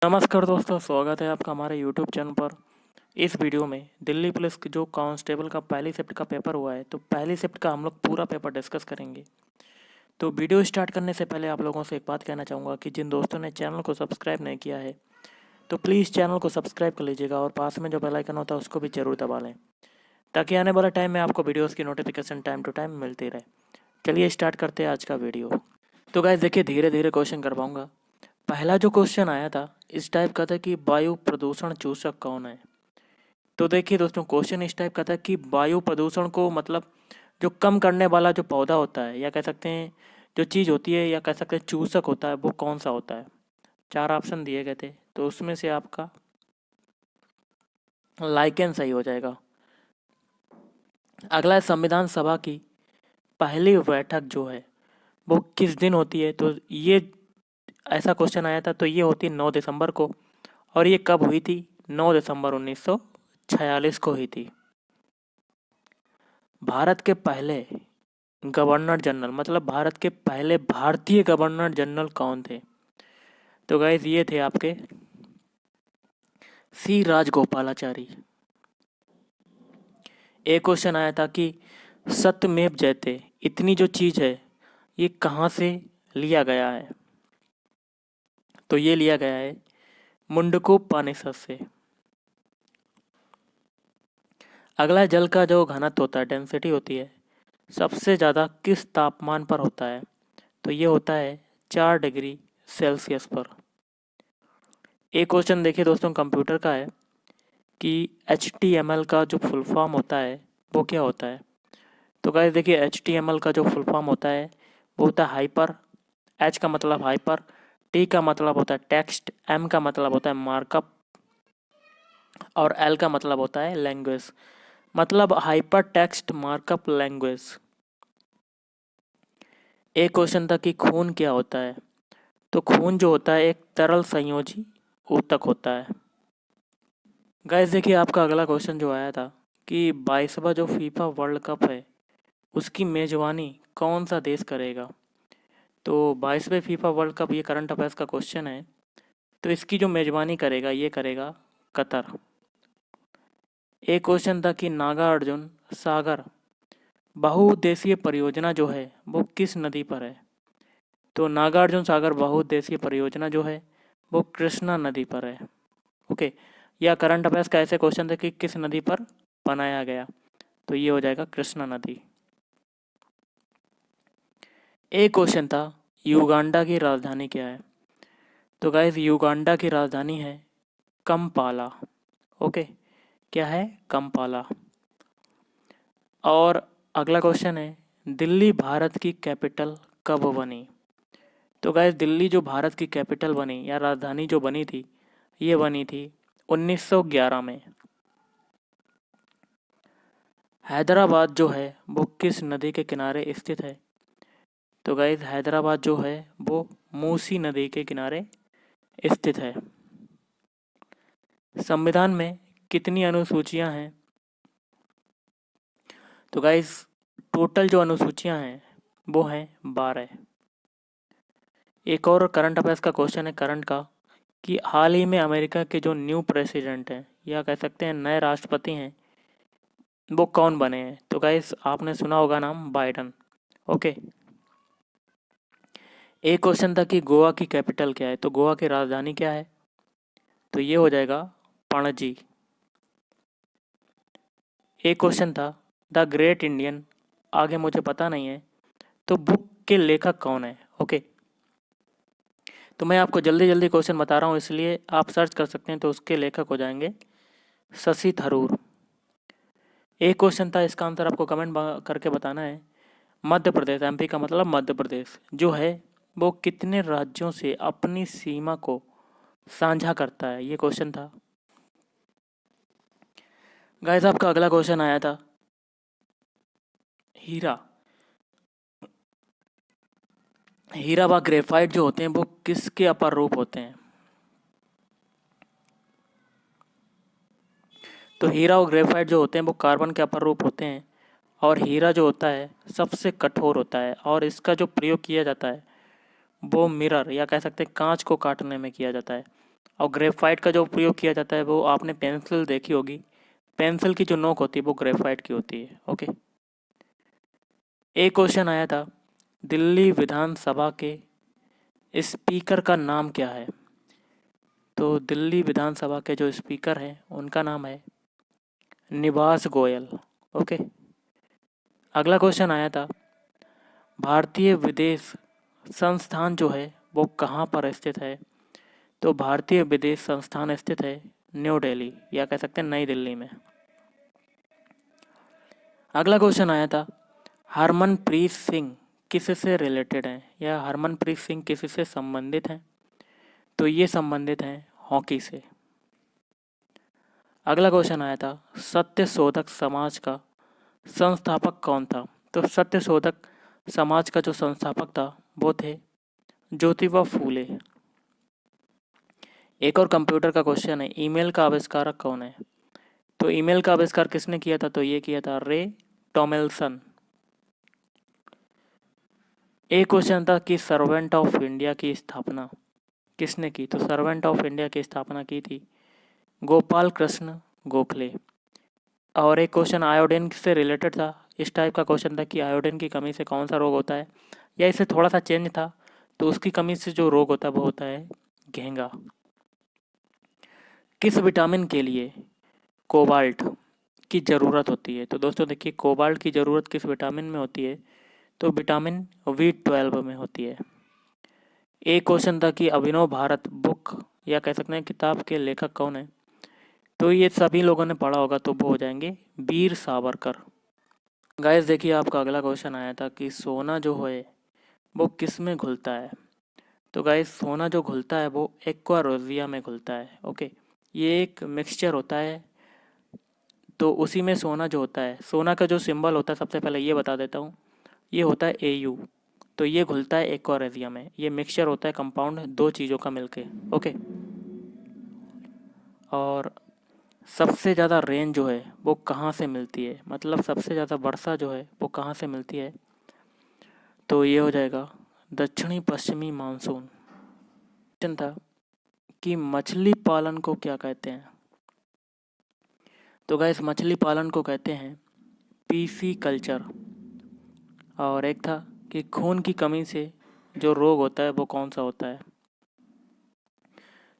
नमस्कार दोस्तों, स्वागत है आपका हमारे यूट्यूब चैनल पर। इस वीडियो में दिल्ली पुलिस की जो कांस्टेबल का पहली शिफ्ट का पेपर हुआ है, तो पहली शिफ्ट का हम लोग पूरा पेपर डिस्कस करेंगे। तो वीडियो स्टार्ट करने से पहले आप लोगों से एक बात कहना चाहूँगा कि जिन दोस्तों ने चैनल को सब्सक्राइब नहीं किया है, तो प्लीज़ चैनल को सब्सक्राइब कर लीजिएगा और पास में जो बेल आइकन होता है उसको भी ज़रूर दबा लें, ताकि आने वाले टाइम में आपको वीडियोज़ की नोटिफिकेशन टाइम टू टाइम मिलती रहे। चलिए स्टार्ट करते हैं आज का वीडियो। तो गाइस देखिए, धीरे धीरे क्वेश्चन कर पाऊँगा। पहला जो क्वेश्चन आया था इस टाइप का था कि वायु प्रदूषण चूसक कौन है। तो देखिए दोस्तों, क्वेश्चन इस टाइप का था कि वायु प्रदूषण को मतलब जो कम करने वाला जो पौधा होता है, या कह सकते हैं जो चीज़ होती है, या कह सकते हैं चूसक होता है, वो कौन सा होता है। 4 ऑप्शन दिए गए थे, तो उसमें से आपका लाइकेन सही हो जाएगा। अगला है, संविधान सभा की पहली बैठक जो है वो किस दिन होती है। तो ये ऐसा क्वेश्चन आया था, तो ये होती है 9 दिसंबर को। और ये कब हुई थी? 9 दिसंबर 1946 को हुई थी। भारत के पहले गवर्नर जनरल, मतलब भारत के पहले भारतीय गवर्नर जनरल कौन थे? तो गाइज ये थे आपके सी राजगोपालाचारी। एक क्वेश्चन आया था कि सत्यमेव जयते इतनी जो चीज है ये कहाँ से लिया गया है। तो ये लिया गया है मुंडकोपनिषद से। अगला जल का जो घनत्व होता है, डेंसिटी होती है, सबसे ज़्यादा किस तापमान पर होता है। तो ये होता है 4 डिग्री सेल्सियस पर। एक क्वेश्चन देखिए दोस्तों, कंप्यूटर का है कि HTML का जो फुल फॉर्म होता है वो क्या होता है। तो गाइस देखिए, HTML का जो फुल फॉर्म होता है वो होता है हाइपर। H का मतलब हाइपर, T का मतलब होता है टेक्स्ट, M का मतलब होता है मार्कअप, और L का मतलब होता है लैंग्वेज, मतलब हाइपर टेक्स्ट मार्कअप लैंग्वेज। एक क्वेश्चन था कि खून क्या होता है। तो खून जो होता है एक तरल संयोजी ऊतक होता है। गाइस देखिए, आपका अगला क्वेश्चन जो आया था कि 22वां जो फीफा वर्ल्ड कप है उसकी मेजबानी कौन सा देश करेगा। तो 22वें फीफा वर्ल्ड कप, ये करंट अफेयर्स का क्वेश्चन है, तो इसकी जो मेजबानी करेगा ये करेगा कतर। एक क्वेश्चन था कि नागार्जुन सागर बहुउद्देशीय परियोजना जो है वो किस नदी पर है। तो नागार्जुन सागर बहुउद्देशीय परियोजना जो है वो कृष्णा नदी पर है। ओके, या करंट अफेयर्स का ऐसे क्वेश्चन थे कि किस नदी पर बनाया गया। तो ये हो जाएगा कृष्णा नदी। एक क्वेश्चन था युगांडा की राजधानी क्या है। तो गाइस युगांडा की राजधानी है कंपाला। ओके, क्या है? कंपाला। और अगला क्वेश्चन है, दिल्ली भारत की कैपिटल कब बनी। तो गाइस दिल्ली जो भारत की कैपिटल बनी या राजधानी जो बनी थी, ये बनी थी 1911 में। हैदराबाद जो है वो किस नदी के किनारे स्थित है। तो गाइस हैदराबाद जो है वो मूसी नदी के किनारे स्थित है। संविधान में कितनी अनुसूचियां हैं। तो गाइस टोटल जो अनुसूचियां हैं वो हैं 12। एक और करंट अफेयर्स का क्वेश्चन है करंट का, कि हाल ही में अमेरिका के जो न्यू प्रेसिडेंट हैं, या कह सकते हैं नए राष्ट्रपति हैं, वो कौन बने हैं। तो गाइस आपने सुना होगा नाम बाइडन। ओके, एक क्वेश्चन था कि गोवा की कैपिटल क्या है। तो गोवा की राजधानी क्या है। तो ये हो जाएगा पणजी। एक क्वेश्चन था द ग्रेट इंडियन, आगे मुझे पता नहीं है, तो बुक के लेखक कौन है। ओके, तो मैं आपको जल्दी जल्दी क्वेश्चन बता रहा हूँ, इसलिए आप सर्च कर सकते हैं, तो उसके लेखक हो जाएंगे शशि थरूर। एक क्वेश्चन था, इसका आंसर आपको कमेंट करके बताना है। मध्य प्रदेश, MP का मतलब मध्य प्रदेश जो है वो कितने राज्यों से अपनी सीमा को साझा करता है, ये क्वेश्चन था। गाइस आपका अगला क्वेश्चन आया था हीरा, हीरा व ग्रेफाइट जो होते हैं वो किसके अपर रूप होते हैं। तो हीरा और ग्रेफाइट जो होते हैं वो कार्बन के अपर रूप होते हैं, और हीरा जो होता है सबसे कठोर होता है, और इसका जो प्रयोग किया जाता है वो मिरर, या कह सकते हैं कांच को काटने में किया जाता है। और ग्रेफाइट का जो प्रयोग किया जाता है वो आपने पेंसिल देखी होगी, पेंसिल की जो नोक होती है वो ग्रेफाइट की होती है। ओके, एक क्वेश्चन आया था, दिल्ली विधानसभा के स्पीकर का नाम क्या है? तो दिल्ली विधानसभा के जो स्पीकर हैं उनका नाम है निवास गोयल। ओके, अगला क्वेश्चन आया था, भारतीय विदेश संस्थान जो है वो कहाँ पर स्थित है? तो भारतीय विदेश संस्थान स्थित है न्यू दिल्ली, या कह सकते हैं नई दिल्ली में। अगला क्वेश्चन आया था, हरमनप्रीत सिंह किससे रिलेटेड हैं, या हरमनप्रीत सिंह किससे संबंधित हैं? तो ये संबंधित हैं हॉकी से। अगला क्वेश्चन आया था, सत्य शोधक समाज का संस्थापक कौन था? तो सत्य शोधक समाज का जो संस्थापक था वो थे ज्योतिबा फूले। एक और कंप्यूटर का क्वेश्चन है, ईमेल का आविष्कारक कौन है? तो ईमेल का आविष्कार किसने किया था? तो ये किया था रे टॉमेल्सन। एक क्वेश्चन था कि सर्वेंट ऑफ इंडिया की स्थापना किसने की? तो सर्वेंट ऑफ इंडिया की स्थापना की थी गोपाल कृष्ण गोखले। और एक क्वेश्चन आयोडीन से रिलेटेड था, इस टाइप का क्वेश्चन था कि आयोडीन की कमी से कौन सा रोग होता है, या इससे थोड़ा सा चेंज था, तो उसकी कमी से जो रोग होता है वो होता है घेंगा। किस विटामिन के लिए कोबाल्ट की ज़रूरत होती है? तो दोस्तों देखिए, कोबाल्ट की ज़रूरत किस विटामिन में होती है? तो विटामिन B12 में होती है। एक क्वेश्चन था कि अभिनव भारत बुक या कह सकते हैं किताब के लेखक कौन है? तो ये सभी लोगों ने पढ़ा होगा, तो वो हो जाएंगे वीर सावरकर। गाइस देखिए, आपका अगला क्वेश्चन आया था कि सोना जो है वो किस में घुलता है? तो गाइस, सोना जो घुलता है वो एक्वा रोजिया में घुलता है। ओके, ये एक मिक्सचर होता है, तो उसी में सोना जो होता है, सोना का जो सिंबल होता है, सबसे पहले ये बता देता हूँ, ये होता है AU। तो ये घुलता है एक्वा रोजिया में। ये मिक्सचर होता है कंपाउंड दो चीज़ों का मिलके। ओके, और सबसे ज़्यादा रेन जो है वो कहाँ से मिलती है, मतलब सबसे ज़्यादा वर्षा जो है वो कहाँ से मिलती है? तो ये हो जाएगा दक्षिणी पश्चिमी मानसून। क्वेश्चन था कि मछली पालन को क्या कहते हैं? तो गाइस, मछली पालन को कहते हैं पीसी कल्चर। और एक था कि खून की कमी से जो रोग होता है वो कौन सा होता है?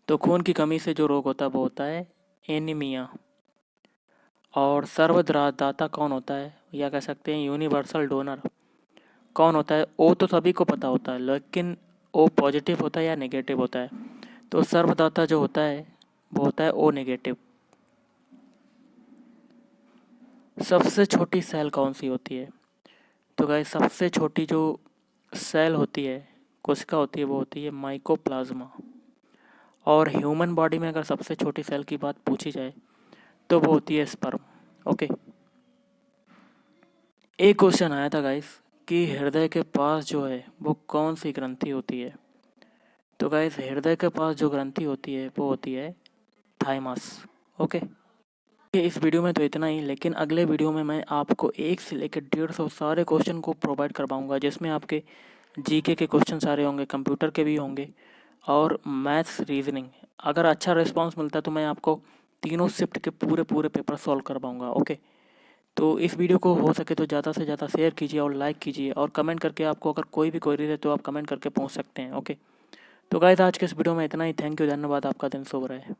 तो खून की कमी से जो रोग होता है वो होता है एनीमिया। और सर्वदाता कौन होता है, या कह सकते हैं यूनिवर्सल डोनर कौन होता है? ओ तो सभी को पता होता है, लेकिन ओ पॉजिटिव होता है या नेगेटिव होता है? तो सर्वदाता जो होता है वो होता है O नेगेटिव। सबसे छोटी सेल कौन सी होती है? तो गाइस, सबसे छोटी जो सेल होती है, कोशिका होती है, वो होती है माइकोप्लाज्मा। और ह्यूमन बॉडी में अगर सबसे छोटी सेल की बात पूछी जाए तो वो होती है स्पर्म। ओके, एक क्वेश्चन आया था गाइस कि हृदय के पास जो है वो कौन सी ग्रंथि होती है? तो गाइस, हृदय के पास जो ग्रंथि होती है वो होती है थाइमस। ओके, इस वीडियो में तो इतना ही, लेकिन अगले वीडियो में मैं आपको 1 से लेकर 150 सारे क्वेश्चन को प्रोवाइड करवाऊंगा, जिसमें आपके जीके के क्वेश्चन सारे होंगे, कंप्यूटर के भी होंगे, और मैथ्स रीजनिंग। अगर अच्छा रिस्पांस मिलता है तो मैं आपको तीनों शिफ्ट के पूरे पूरे पेपर सॉल्व करवाऊंगा। ओके, तो इस वीडियो को हो सके तो ज़्यादा से ज़्यादा शेयर कीजिए और लाइक कीजिए, और कमेंट करके आपको अगर कोई भी क्वेरी है तो आप कमेंट करके पूछ सकते हैं। ओके, तो गाइस, आज के इस वीडियो में इतना ही। थैंक यू, धन्यवाद, आपका दिन शुभ रहे।